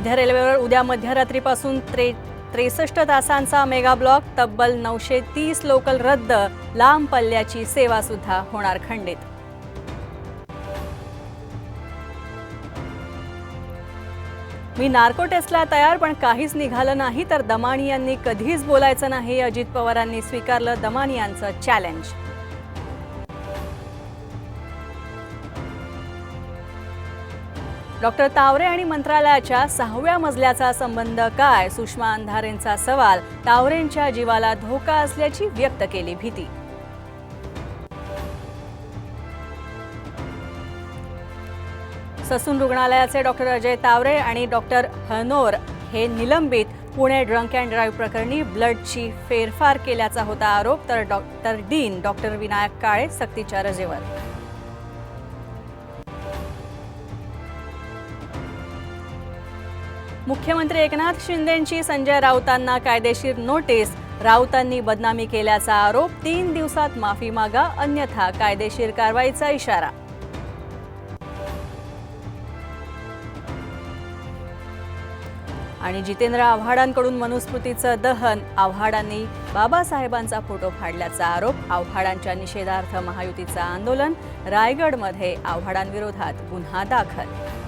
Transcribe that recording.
मध्य रेल्वेवर उद्या मध्यरात्रीपासून 63 तासांचा मेगा ब्लॉक, तब्बल 930 लोकल रद्द, लांब पल्ल्याची सेवा सुद्धा होणार खंडित. मी नार्को टेस्टला तयार, पण काहीच निघालं नाही तर दमानियांनी कधीच बोलायचं नाही, अजित पवारांनी स्वीकारलं दमानियांचं चॅलेंज. डॉक्टर तावरे आणि मंत्रालयाच्या 6व्या मजल्याचा संबंध काय? सुषमा अंधारेंचा सवाल. तावरेंच्या जीवाला धोका असल्याची व्यक्त केली भीती. ससून रुग्णालयाचे डॉक्टर अजय तावरे आणि डॉक्टर हनोर हे निलंबित. पुणे ड्रंक अँड ड्राईव्ह प्रकरणी ब्लडची फेरफार केल्याचा होता आरोप, तर डीन डॉक्टर विनायक काळे सक्तीच्या रजेवर. मुख्यमंत्री एकनाथ शिंदेंची संजय राऊतांना कायदेशीर नोटीस. राऊतांनी बदनामी केल्याचा आरोप. 3 दिवसात माफी मागा, अन्यथा कायदेशीर कारवाईचा इशारा. आणि जितेंद्र आव्हाडांकडून मनुस्मृतीचं दहन. आव्हाडांनी बाबासाहेबांचा फोटो फाडल्याचा आरोप. आव्हाडांच्या निषेधार्थ महायुतीचं आंदोलन. रायगडमध्ये आव्हाडांविरोधात गुन्हा दाखल.